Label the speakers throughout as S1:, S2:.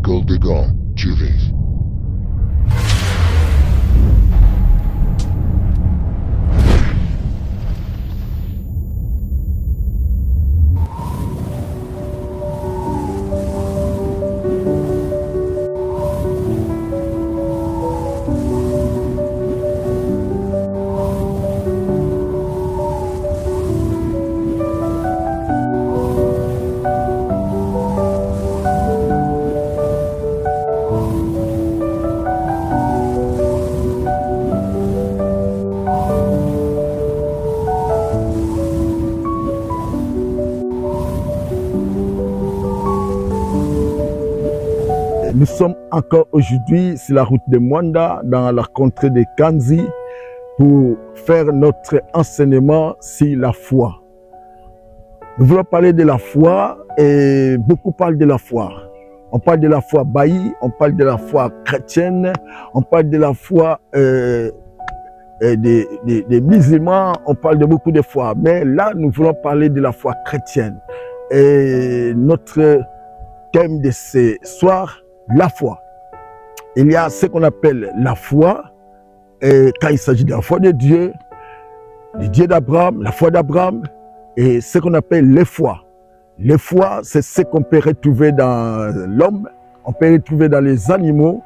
S1: Goldegan TV.
S2: Nous sommes encore aujourd'hui sur la route de Mwanda, dans la contrée de Kanzi, pour faire notre enseignement sur la foi. Nous voulons parler de la foi et beaucoup parlent de la foi. On parle de la foi baïe, on parle de la foi chrétienne, on parle de la foi des musulmans, on parle de beaucoup de foi. Mais là, nous voulons parler de la foi chrétienne. Et notre thème de ce soir, la foi. Il y a ce qu'on appelle la foi, et quand il s'agit de la foi de Dieu d'Abraham, la foi d'Abraham, et ce qu'on appelle les foi. Les foi, c'est ce qu'on peut retrouver dans l'homme, on peut retrouver dans les animaux,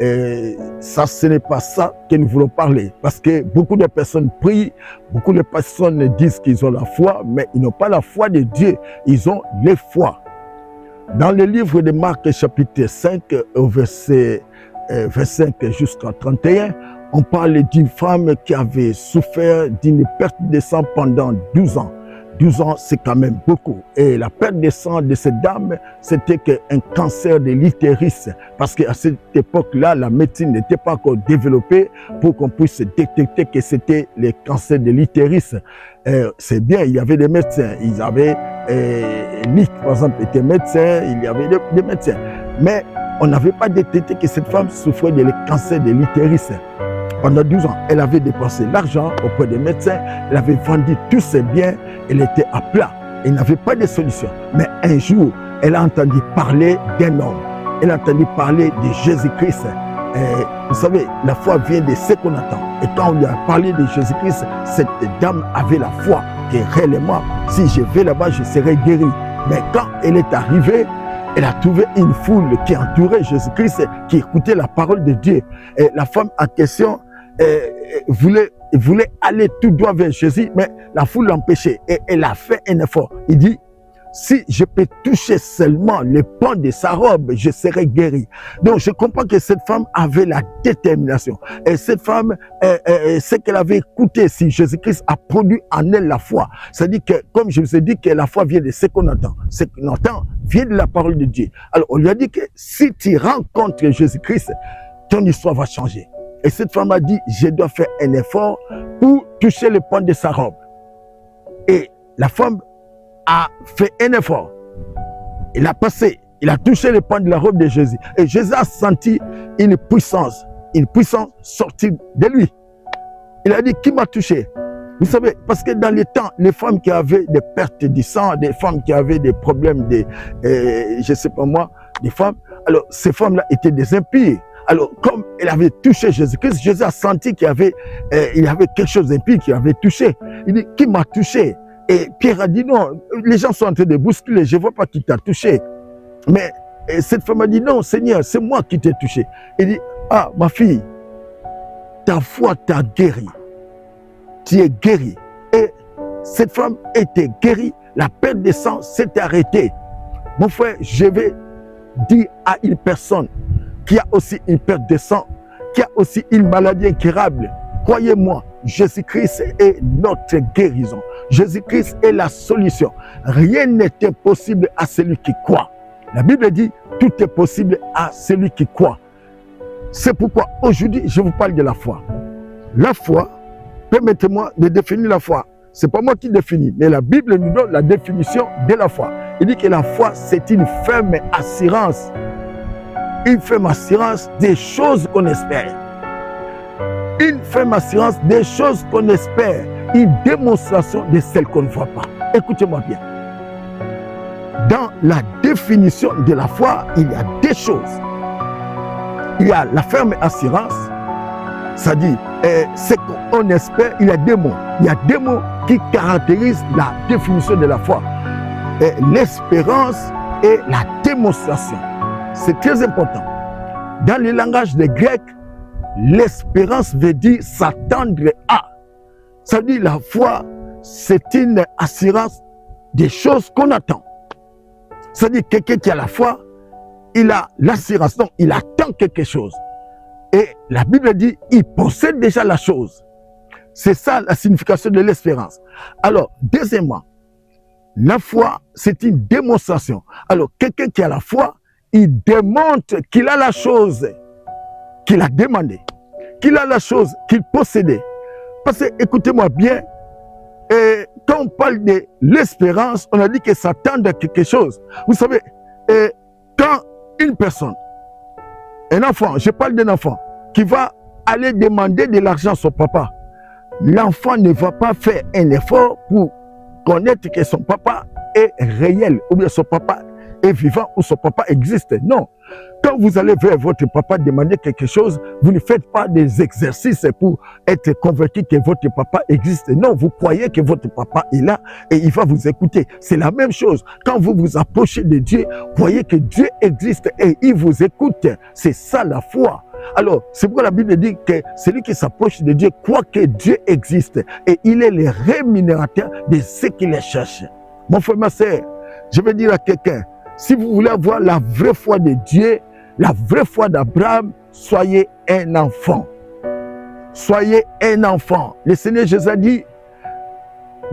S2: et ça, ce n'est pas ça que nous voulons parler. Parce que beaucoup de personnes prient, beaucoup de personnes disent qu'ils ont la foi, mais ils n'ont pas la foi de Dieu, ils ont les foi. Dans le livre de Marc, chapitre 5, au verset 25 jusqu'à 31, on parle d'une femme qui avait souffert d'une perte de sang pendant 12 ans. 12 ans, c'est quand même beaucoup. Et la perte de sang de cette dame, c'était un cancer de l'utérus. Parce qu'à cette époque-là, la médecine n'était pas encore développée pour qu'on puisse détecter que c'était le cancer de l'utérus. C'est bien, il y avait des médecins. Ils avaient, Nick, par exemple, était médecin, il y avait des médecins. Mais on n'avait pas détecté que cette femme souffrait de le cancer de l'utérus. Pendant 12 ans, elle avait dépensé l'argent auprès des médecins, elle avait vendu tous ses biens, elle était à plat, elle n'avait pas de solution. Mais un jour, elle a entendu parler d'un homme, elle a entendu parler de Jésus-Christ. Vous savez, la foi vient de ce qu'on attend. Et quand on lui a parlé de Jésus-Christ, cette dame avait la foi que réellement, si je vais là-bas, je serai guéri. Mais quand elle est arrivée, elle a trouvé une foule qui entourait Jésus-Christ, qui écoutait la parole de Dieu. Et la femme en question voulait aller tout droit vers Jésus, mais la foule l'empêchait. Et elle a fait un effort. Il dit, si je peux toucher seulement le pan de sa robe, je serai guéri. Donc je comprends que cette femme avait la détermination. Et cette femme, ce qu'elle avait écouté, si Jésus-Christ a produit en elle la foi. C'est-à-dire que, comme je vous ai dit, que la foi vient de ce qu'on entend. Ce qu'on entend vient de la parole de Dieu. Alors on lui a dit que si tu rencontres Jésus-Christ, ton histoire va changer. Et cette femme a dit, je dois faire un effort pour toucher le pan de sa robe. Et la femme a fait un effort. Il a passé, il a touché le pan de la robe de Jésus. Et Jésus a senti une puissance sortir de lui. Il a dit, qui m'a touché? Vous savez, parce que dans les temps, les femmes qui avaient des pertes du sang, des femmes qui avaient des problèmes de, je sais pas moi, des femmes, alors ces femmes-là étaient des impies. Alors, comme elle avait touché Jésus-Christ, Jésus a senti qu'il y avait quelque chose d'impie qui avait touché. Il dit, qui m'a touché? Et Pierre a dit, non, les gens sont en train de bousculer, je ne vois pas qui t'a touché. Mais cette femme a dit, non, Seigneur, c'est moi qui t'ai touché. Il dit, ah, ma fille, ta foi t'a guéri. Tu es guérie. Et cette femme était guérie, la perte de sang s'est arrêtée. Mon frère, je vais dire à une personne qui a aussi une perte de sang, qui a aussi une maladie incurable, croyez-moi, Jésus-Christ est notre guérison. Jésus-Christ est la solution. Rien n'est impossible à celui qui croit. La Bible dit, tout est possible à celui qui croit. C'est pourquoi aujourd'hui, je vous parle de la foi. La foi, permettez-moi de définir la foi. Ce n'est pas moi qui définis, mais la Bible nous donne la définition de la foi. Il dit que la foi, c'est une ferme assurance. Une ferme assurance des choses qu'on espère. Une ferme assurance des choses qu'on espère. Une démonstration de celles qu'on ne voit pas. Écoutez-moi bien. Dans la définition de la foi, il y a deux choses. Il y a la ferme assurance, c'est-à-dire ce qu'on espère, il y a deux mots. Il y a deux mots qui caractérisent la définition de la foi. L'espérance et la démonstration. C'est très important. Dans le langage des Grecs, l'espérance veut dire s'attendre à. Ça veut dire la foi, c'est une assurance des choses qu'on attend. C'est-à-dire quelqu'un qui a la foi, il a l'assurance, donc il attend quelque chose. Et la Bible dit, il possède déjà la chose. C'est ça la signification de l'espérance. Alors, deuxièmement, la foi, c'est une démonstration. Alors, quelqu'un qui a la foi, il démontre qu'il a la chose qu'il a demandé, qu'il a la chose qu'il possédait. Parce que, écoutez-moi bien, quand on parle de l'espérance, on a dit que ça tend à quelque chose. Vous savez, quand une personne, un enfant, je parle d'un enfant, qui va aller demander de l'argent à son papa, l'enfant ne va pas faire un effort pour connaître que son papa est réel, ou bien son papa est vivant, ou son papa existe. Non. Quand vous allez vers votre papa demander quelque chose, vous ne faites pas des exercices pour être convaincu que votre papa existe. Non, vous croyez que votre papa est là et il va vous écouter. C'est la même chose. Quand vous vous approchez de Dieu, croyez que Dieu existe et il vous écoute. C'est ça la foi. Alors, c'est pourquoi la Bible dit que celui qui s'approche de Dieu croit que Dieu existe et il est le rémunérateur de ceux qui les cherchent. Mon frère, ma soeur, je vais dire à quelqu'un, si vous voulez avoir la vraie foi de Dieu, la vraie foi d'Abraham, soyez un enfant. Soyez un enfant. Le Seigneur Jésus a dit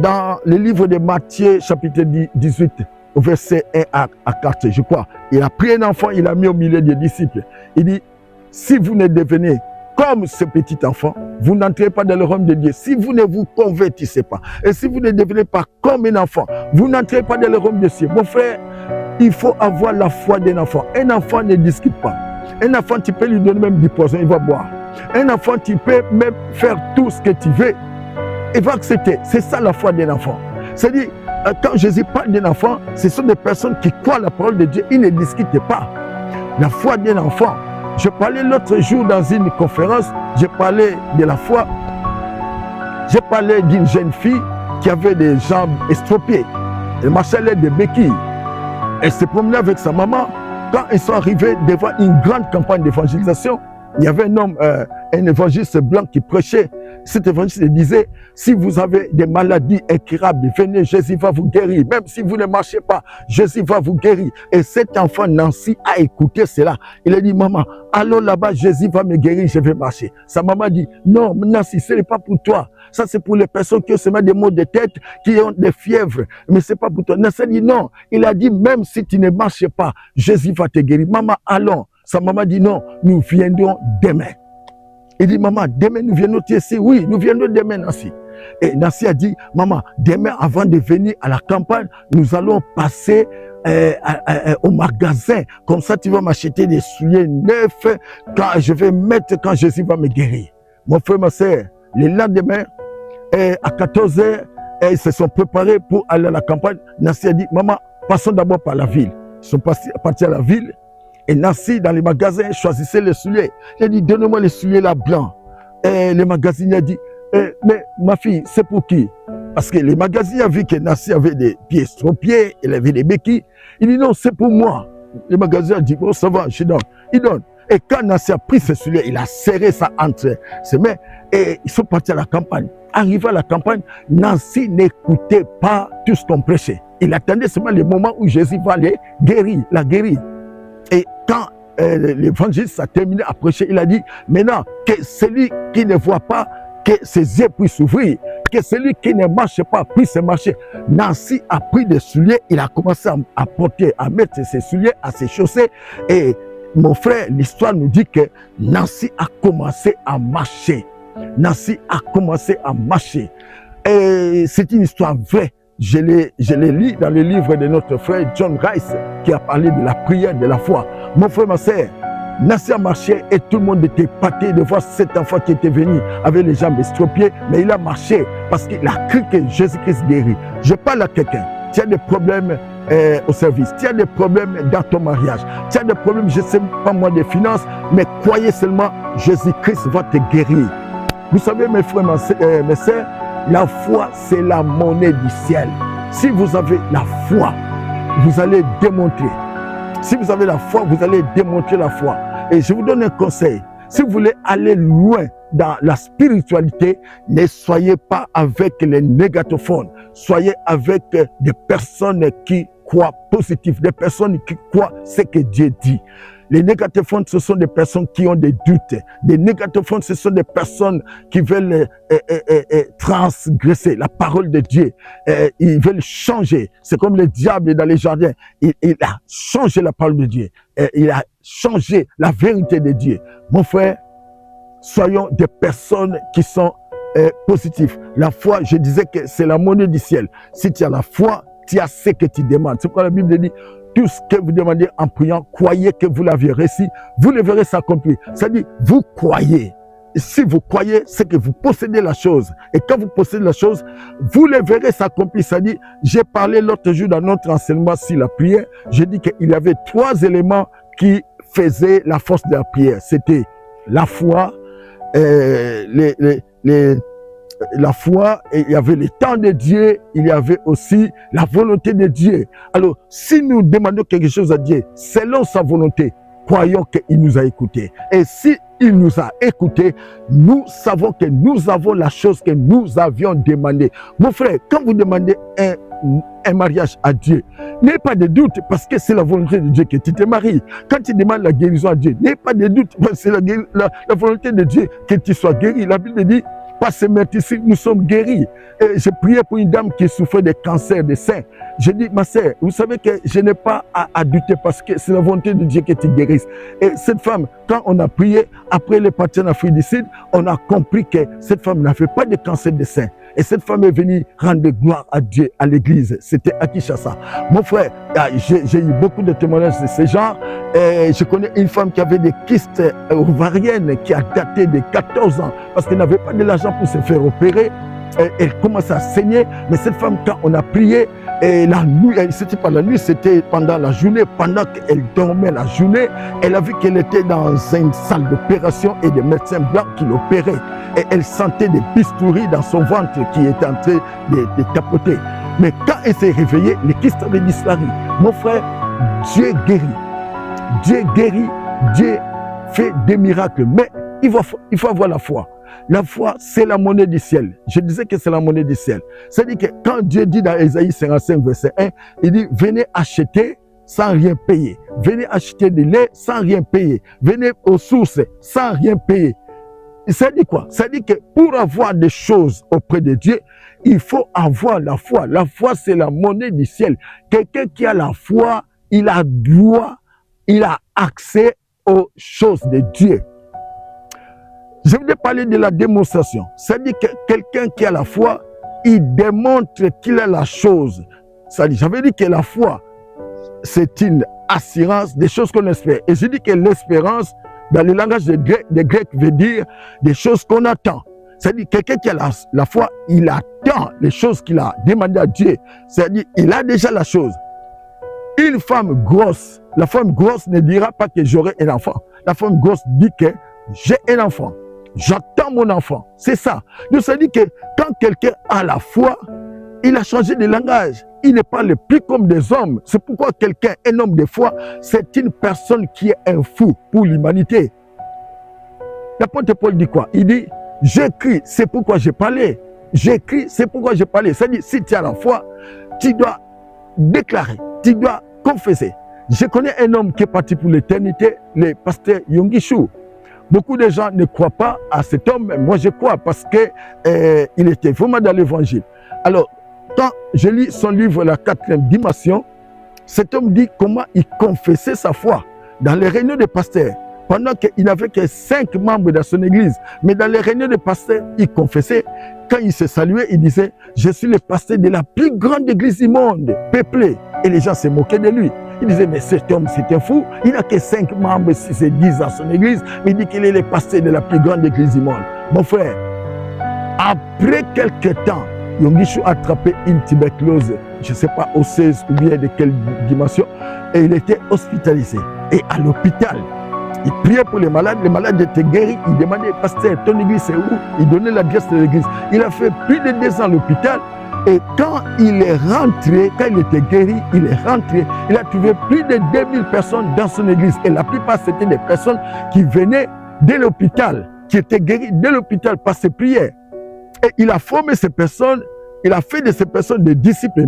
S2: dans le livre de Matthieu, chapitre 18, au verset 1 à 4, je crois. Il a pris un enfant, il l'a mis au milieu des disciples. Il dit, si vous ne devenez comme ce petit enfant, vous n'entrez pas dans le royaume de Dieu. Si vous ne vous convertissez pas, et si vous ne devenez pas comme un enfant, vous n'entrez pas dans le royaume de Dieu. Mon frère, il faut avoir la foi d'un enfant. Un enfant ne discute pas. Un enfant, tu peux lui donner même du poison, il va boire. Un enfant, tu peux même faire tout ce que tu veux. Il va accepter. C'est ça la foi d'un enfant. C'est-à-dire, quand Jésus parle d'un enfant, ce sont des personnes qui croient la parole de Dieu. Ils ne discutent pas. La foi d'un enfant. Je parlais l'autre jour dans une conférence, je parlais de la foi. Je parlais d'une jeune fille qui avait des jambes estropiées. Elle marchait à l'aide de béquilles. Elle se promenait avec sa maman. Quand ils sont arrivés devant une grande campagne d'évangélisation, il y avait un homme, un évangéliste blanc qui prêchait. Cet évangéliste disait, si vous avez des maladies incurables, venez, Jésus va vous guérir. Même si vous ne marchez pas, Jésus va vous guérir. Et cet enfant, Nancy, a écouté cela. Il a dit, maman, allons là-bas, Jésus va me guérir, je vais marcher. Sa maman dit, non, Nancy, ce n'est pas pour toi. Ça, c'est pour les personnes qui ont seulement des maux de tête, qui ont des fièvres. Mais ce n'est pas pour toi. Nancy dit, non. Il a dit, même si tu ne marches pas, Jésus va te guérir. Maman, allons. Sa maman dit, non, nous viendrons demain. Il dit, maman, demain nous viendrons ici. Oui, nous viendrons demain, Nancy. Et Nancy a dit, maman, demain, avant de venir à la campagne, nous allons passer au magasin. Comme ça, tu vas m'acheter des souliers neufs quand je vais mettre quand Jésus va me guérir. Mon frère, ma soeur, le lendemain, à 14h, ils se sont préparés pour aller à la campagne. Nancy a dit, maman, passons d'abord par la ville. Ils sont partis à la ville. Et Nancy, dans les magasins, choisissait les souliers. J'ai dit, donne-moi les souliers là blancs. Et le magasinier a dit, mais ma fille, c'est pour qui? Parce que les magasiniers a vu que Nancy avait des pieds estropiés, elle avait des béquilles. Il dit, non, c'est pour moi. Le magasinier a dit, bon, ça va, je donne. Il donne. Et quand Nancy a pris ce soulier, il a serré ça entre ses mains et ils sont partis à la campagne. Arrivé à la campagne, Nancy n'écoutait pas tout ce qu'on prêchait. Il attendait seulement le moment où Jésus va les guérir, la guérir. Et quand l'évangéliste a terminé à prêcher, il a dit, maintenant, que celui qui ne voit pas, que ses yeux puissent s'ouvrir, que celui qui ne marche pas puisse marcher. Nancy a pris des souliers, il a commencé à porter, à mettre ses souliers, à ses chaussées. Et mon frère, l'histoire nous dit que Nancy a commencé à marcher. Nancy a commencé à marcher. Et c'est une histoire vraie. Je l'ai lu dans le livre de notre frère John Rice qui a parlé de la prière de la foi. Mon frère, ma soeur, Nancy a marché et tout le monde était épaté de voir cet enfant qui était venu avec les jambes estropiées, mais il a marché parce qu'il a cru que Jésus-Christ guérit. Je parle à quelqu'un, tu as des problèmes au service, tu as des problèmes dans ton mariage, tu as des problèmes, je ne sais pas moi, des finances, mais croyez seulement, Jésus-Christ va te guérir. Vous savez, mes frères, mes sœurs, la foi, c'est la monnaie du ciel. Si vous avez la foi, vous allez démontrer. Si vous avez la foi, vous allez démontrer la foi. Et je vous donne un conseil. Si vous voulez aller loin dans la spiritualité, ne soyez pas avec les négatophones. Soyez avec des personnes qui croient positif, des personnes qui croient ce que Dieu dit. Les négatophones, ce sont des personnes qui ont des doutes. Les négatophones, ce sont des personnes qui veulent transgresser la parole de Dieu. Ils veulent changer. C'est comme le diable dans les jardins. Il a changé la parole de Dieu. Il a changé la vérité de Dieu. Mon frère, soyons des personnes qui sont positives. La foi, je disais que c'est la monnaie du ciel. Si tu as la foi, tu as ce que tu demandes. C'est pourquoi la Bible dit, tout ce que vous demandez en priant, croyez que vous l'avez reçu, vous le verrez s'accomplir. C'est-à-dire, vous croyez. Et si vous croyez, c'est que vous possédez la chose. Et quand vous possédez la chose, vous le verrez s'accomplir. C'est-à-dire, j'ai parlé l'autre jour dans notre enseignement sur la prière, j'ai dit qu'il y avait 3 éléments qui faisaient la force de la prière. C'était la foi, la foi, et il y avait le temps de Dieu, il y avait aussi la volonté de Dieu. Alors, si nous demandons quelque chose à Dieu, selon sa volonté, croyons qu'il nous a écoutés. Et si il nous a écoutés, nous savons que nous avons la chose que nous avions demandé. Mon frère, quand vous demandez un mariage à Dieu, n'ayez pas de doute parce que c'est la volonté de Dieu que tu te maries. Quand tu demandes la guérison à Dieu, n'ayez pas de doute parce que c'est la volonté de Dieu que tu sois guéri. La Bible dit, par ce meurtre ici, nous sommes guéris. Et je priais pour une dame qui souffrait de cancer des seins. Je dis, ma sœur, vous savez que je n'ai pas à douter parce que c'est la volonté de Dieu que tu guérisses. Et cette femme, quand on a prié, après le parti en Afrique du Sud, on a compris que cette femme n'avait pas de cancer des seins. Et cette femme est venue rendre gloire à Dieu, à l'église. C'était à Kinshasa. Mon frère, j'ai eu beaucoup de témoignages de ce genre. Et je connais une femme qui avait des kystes ovariennes qui a daté de 14 ans parce qu'elle n'avait pas de l'argent pour se faire opérer. Elle commence à saigner, mais cette femme, quand on a prié, et la nuit, c'était pas la nuit, c'était pendant la journée, pendant qu'elle dormait la journée, elle a vu qu'elle était dans une salle d'opération et des médecins blancs qui l'opéraient. Et elle sentait des bistouris dans son ventre qui étaient en train de tapoter. Mais quand elle s'est réveillée, les kystes avaient disparu. Mon frère, Dieu guérit. Dieu guérit, Dieu fait des miracles. Mais il faut avoir la foi. La foi, c'est la monnaie du ciel. Je disais que c'est la monnaie du ciel. C'est-à-dire que quand Dieu dit dans Ésaïe 55, verset 1, il dit, venez acheter sans rien payer. Venez acheter du lait sans rien payer. Venez aux sources sans rien payer. Ça dit quoi? Ça dit que pour avoir des choses auprès de Dieu, il faut avoir la foi. La foi, c'est la monnaie du ciel. Quelqu'un qui a la foi, il a droit, il a accès aux choses de Dieu. Je voulais parler de la démonstration. C'est-à-dire que quelqu'un qui a la foi, il démontre qu'il a la chose. C'est-à-dire, j'avais dit que la foi, c'est une assurance des choses qu'on espère. Et je dis que l'espérance, dans le langage des Grecs, veut dire des choses qu'on attend. C'est-à-dire, quelqu'un qui a la foi, il attend les choses qu'il a demandées à Dieu. C'est-à-dire, il a déjà la chose. Une femme grosse, la femme grosse ne dira pas que j'aurai un enfant. La femme grosse dit que j'ai un enfant. J'attends mon enfant. C'est ça. Donc, ça dit que quand quelqu'un a la foi, il a changé de langage. Il ne parle plus comme des hommes. C'est pourquoi quelqu'un, un homme de foi, c'est une personne qui est un fou pour l'humanité. L'apôtre Paul dit quoi? Il dit, j'écris, c'est pourquoi j'ai parlé. J'écris, c'est pourquoi j'ai parlé. C'est-à-dire, si tu as la foi, tu dois déclarer, tu dois confesser. Je connais un homme qui est parti pour l'éternité, le pasteur Yongishu. Beaucoup de gens ne croient pas à cet homme, mais moi je crois parce qu'il était vraiment dans l'évangile. Alors, quand je lis son livre La 4e dimension, cet homme dit comment il confessait sa foi dans les réunions des pasteurs. Pendant qu'il n'avait que 5 membres dans son église, mais dans les réunions des pasteurs, il confessait. Quand il se saluait, il disait, je suis le pasteur de la plus grande église du monde, peuplée. Et les gens se moquaient de lui. Il disait, mais cet homme, c'est un fou. Il n'a que 5 membres, 6 et 10 dans son église. Mais il dit qu'il est le pasteur de la plus grande église du monde. Mon frère, après quelques temps, Yongishu a attrapé une tuberculose je ne sais pas, osseuse ou bien de quelle dimension, et il était hospitalisé. Et à l'hôpital, il priait pour les malades étaient guéris, il demandait, pasteur, ton église c'est où? Il donnait l'adresse de l'église. Il a fait plus de 2 ans à l'hôpital, et quand il est rentré, quand il était guéri, il est rentré, il a trouvé plus de 2000 personnes dans son église, et la plupart c'était des personnes qui venaient de l'hôpital, qui étaient guéries de l'hôpital par ses prières. Et il a formé ces personnes, il a fait de ces personnes des disciples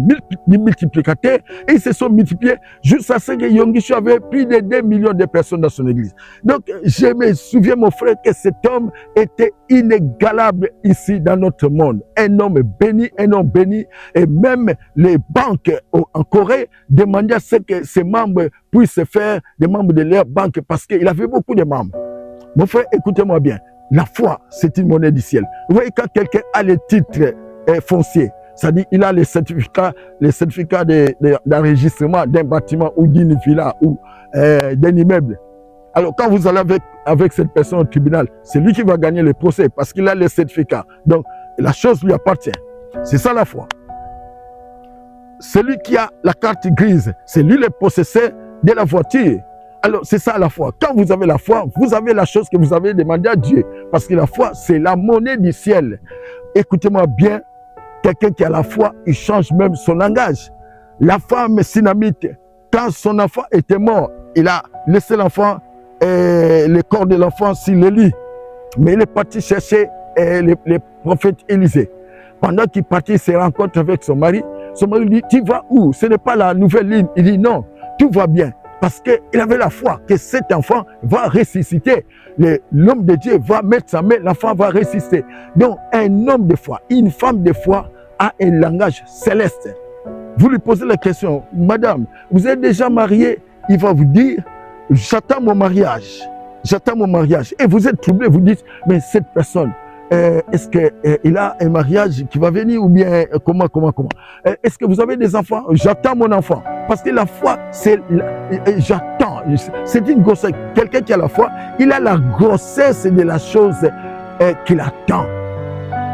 S2: multiplicateurs, et ils se sont multipliés jusqu'à ce que Yonggi avait plus de 2 millions de personnes dans son église. Donc, je me souviens, mon frère, que cet homme était inégalable ici dans notre monde. Un homme béni, et même les banques en Corée demandaient à ce que ses membres puissent faire des membres de leur banque parce qu'il avait beaucoup de membres. Mon frère, écoutez-moi bien. La foi, c'est une monnaie du ciel. Vous voyez, quand quelqu'un a les titres fonciers, c'est-à-dire il a les certificats d'enregistrement d'un bâtiment ou d'une villa ou d'un immeuble. Alors, quand vous allez avec cette personne au tribunal, c'est lui qui va gagner le procès parce qu'il a les certificats. Donc, la chose lui appartient. C'est ça la foi. Celui qui a la carte grise, c'est lui le possesseur de la voiture. Alors, c'est ça la foi. Quand vous avez la foi, vous avez la chose que vous avez demandé à Dieu. Parce que la foi, c'est la monnaie du ciel. Écoutez-moi bien, quelqu'un qui a la foi, il change même son langage. La femme synamite, quand son enfant était mort, il a laissé l'enfant, le corps de l'enfant sur le lit. Mais il est parti chercher le prophète Élisée. Pendant qu'il partit, il se rencontre avec son mari. Son mari lui dit, tu vas où? Ce n'est pas la nouvelle ligne. Il dit non, tout va bien. Parce qu'il avait la foi que cet enfant va ressusciter. L'homme de Dieu va mettre sa main, l'enfant va ressusciter. Donc, un homme de foi, une femme de foi a un langage céleste. Vous lui posez la question, madame, vous êtes déjà mariée? Il va vous dire, j'attends mon mariage. J'attends mon mariage. Et vous êtes troublé, vous dites, mais cette personne, est-ce qu'il a un mariage qui va venir ou bien comment? Est-ce que vous avez des enfants? J'attends mon enfant. Parce que la foi, c'est j'attends. C'est une grossesse. Quelqu'un qui a la foi, il a la grossesse de la chose qu'il attend.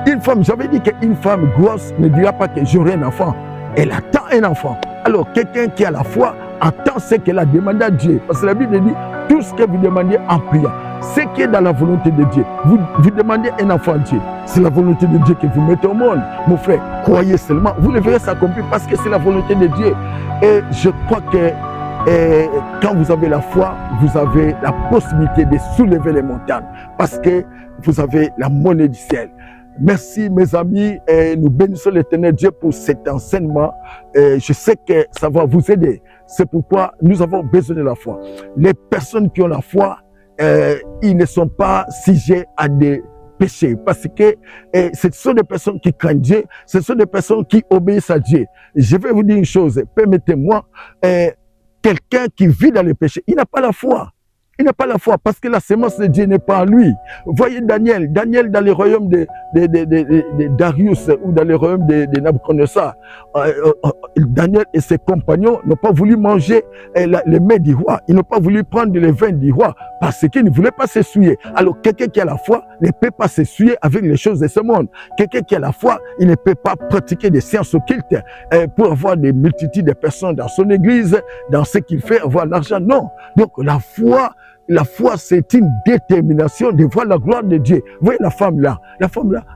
S2: Une femme, j'avais dit qu'une femme grosse ne dira pas que j'aurai un enfant. Elle attend un enfant. Alors, quelqu'un qui a la foi attend ce qu'elle a demandé à Dieu. Parce que la Bible dit, tout ce que vous demandez en priant, ce qui est dans la volonté de Dieu. Vous demandez un enfant à Dieu. C'est la volonté de Dieu que vous mettez au monde. Mon frère, croyez seulement. Vous le verrez s'accomplir parce que c'est la volonté de Dieu. Et je crois que quand vous avez la foi, vous avez la possibilité de soulever les montagnes. Parce que vous avez la monnaie du ciel. Merci mes amis, et nous bénissons l'Éternel Dieu pour cet enseignement. Je sais que ça va vous aider. C'est pourquoi nous avons besoin de la foi. Les personnes qui ont la foi, ils ne sont pas sujets à des péchés parce que ce sont des personnes qui craignent Dieu, ce sont des personnes qui obéissent à Dieu. Je vais vous dire une chose, permettez-moi, quelqu'un qui vit dans le péché, il n'a pas la foi. Il n'a pas la foi parce que la semence de Dieu n'est pas en lui. Voyez Daniel dans le royaume de Darius ou dans le royaume de Nabucodonosor. Daniel et ses compagnons n'ont pas voulu manger les mets du roi. Ils n'ont pas voulu prendre le vin du roi parce qu'ils ne voulaient pas s'essuyer. Alors quelqu'un qui a la foi ne peut pas s'essuyer avec les choses de ce monde. Quelqu'un qui a la foi, il ne peut pas pratiquer des séances occultes pour avoir des multitudes de personnes dans son église, dans ce qu'il fait, avoir l'argent. Non. Donc la foi, c'est une détermination de voir la gloire de Dieu. Vous voyez la femme là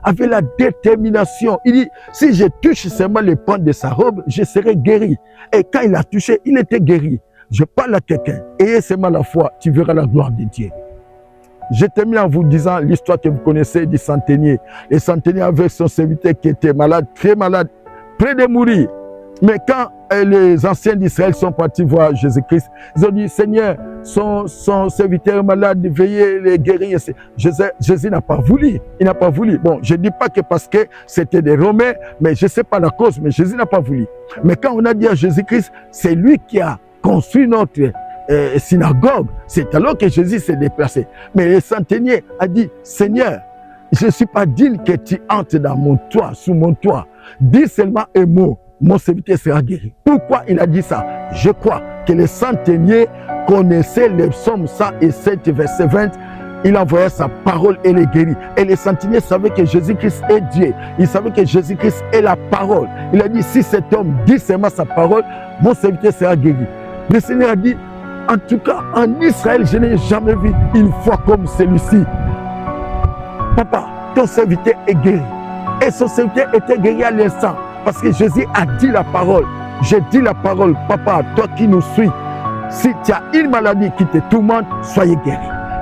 S2: avait la détermination. Il dit, si je touche seulement les pans de sa robe, je serai guéri. Et quand il a touché, il était guéri. Je parle à quelqu'un, ayez seulement la foi, tu verras la gloire de Dieu. Je termine en vous disant l'histoire que vous connaissez du centenier. Le centenier avait son serviteur qui était malade, très malade, près de mourir. Mais quand les anciens d'Israël sont partis voir Jésus-Christ, ils ont dit, Seigneur, son serviteur malade, veuillez les guérir. Jésus n'a pas voulu. Il n'a pas voulu. Bon, je ne dis pas que parce que c'était des Romains, mais je ne sais pas la cause, mais Jésus n'a pas voulu. Mais quand on a dit à Jésus-Christ, c'est lui qui a construit notre synagogue, c'est alors que Jésus s'est déplacé. Mais le centenier a dit, Seigneur, je ne suis pas digne que tu entres dans mon toit, sous mon toit. Dis seulement un mot. Mon serviteur sera guéri. Pourquoi il a dit ça? Je crois que le centenier connaissait le psaume 107, verset 20. il envoyait sa parole et les guérit. Et les sentinelles savaient que Jésus-Christ est Dieu. Ils savaient que Jésus-Christ est la parole. Il a dit, si cet homme dit seulement sa parole, mon serviteur sera guéri. Le Seigneur a dit, en tout cas, en Israël, je n'ai jamais vu une foi comme celui-ci. Papa, ton serviteur est guéri. Et son serviteur était guéri à l'instant. Parce que Jésus a dit la parole. J'ai dit la parole, papa, toi qui nous suis, si tu as une maladie qui te tourmente, soyez guéri.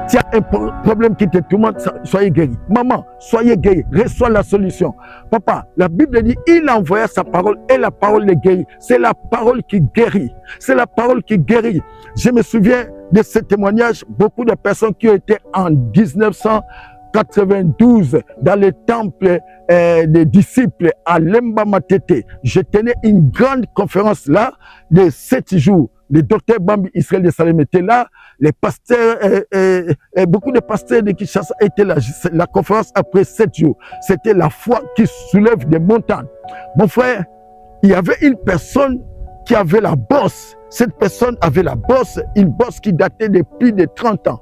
S2: Tu as un problème qui te tourmente, soyez guéri. Maman, soyez guéri, reçois la solution. Papa, la Bible dit, il envoya sa parole et la parole les guérit. C'est la parole qui guérit. C'est la parole qui guérit. Je me souviens de ce témoignage, beaucoup de personnes qui ont été en 1992 dans le temple des disciples à Lemba Matete. Je tenais une grande conférence là de 7 jours. Le docteur Bambi Israël de Salem était là, les pasteurs, beaucoup de pasteurs de Kinshasa étaient là. La conférence après 7 jours, c'était la foi qui soulève des montagnes. Mon frère, il y avait une personne qui avait la bosse. Cette personne avait la bosse, une bosse qui datait de plus de 30 ans.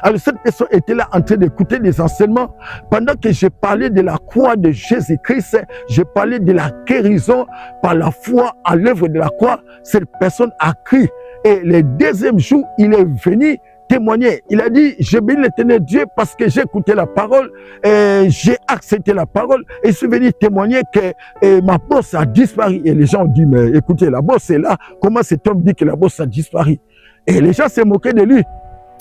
S2: Alors cette personne était là en train d'écouter des enseignements. Pendant que je parlais de la croix de Jésus-Christ, je parlais de la guérison par la foi à l'œuvre de la croix. Cette personne a crié. Et le deuxième jour, il est venu témoigner. Il a dit, je bénis l'éternel Dieu parce que j'ai écouté la parole, j'ai accepté la parole et je suis venu témoigner que ma bosse a disparu. Et les gens ont dit, mais écoutez, la bosse est là. Comment cet homme dit que la bosse a disparu? Et les gens s'est moqués de lui.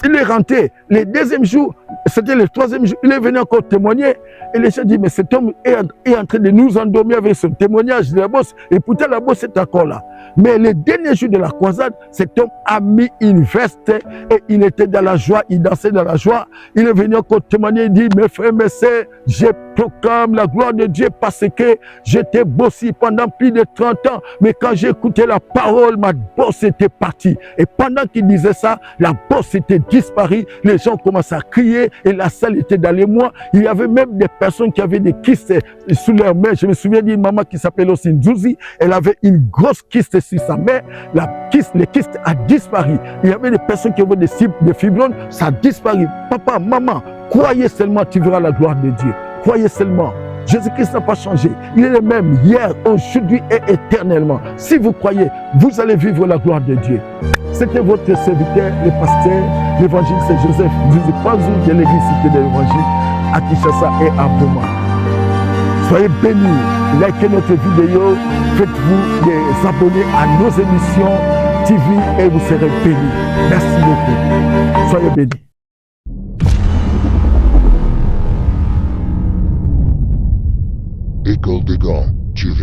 S2: Il est rentré. Le deuxième jour, c'était le troisième jour, il est venu encore témoigner. Et les gens disent, mais cet homme est en train de nous endormir avec ce témoignage de la bosse. Et pourtant, la bosse est encore là. Mais le dernier jour de la croisade, cet homme a mis une veste et il était dans la joie, il dansait dans la joie. Il est venu encore témoigner, il dit, mes frères, mes sœurs, je proclame la gloire de Dieu parce que j'étais bossé pendant plus de 30 ans. Mais quand j'ai écouté la parole, ma bosse était partie. Et pendant qu'il disait ça, la bosse était disparue. Les gens commençaient à crier et la salle était dans les mois. Il y avait même des personnes qui avaient des kystes sous leurs mains. Je me souviens d'une maman qui s'appelle aussi Nzouzi. Elle avait une grosse kyste sur sa main. Le kyste a disparu. Il y avait des personnes qui avaient des fibromes. Ça a disparu. Papa, maman, croyez seulement, tu verras la gloire de Dieu. Croyez seulement. Jésus-Christ n'a pas changé. Il est le même hier, aujourd'hui et éternellement. Si vous croyez, vous allez vivre la gloire de Dieu. C'était votre serviteur, le pasteur, l'évangéliste Joseph Nzouzi de l'église Cité de l'Évangile à Kinshasa et à Boma. Soyez bénis, likez notre vidéo, faites-vous des abonnés à nos émissions TV et vous serez bénis. Merci beaucoup. Soyez bénis.
S1: École de Gand, TV.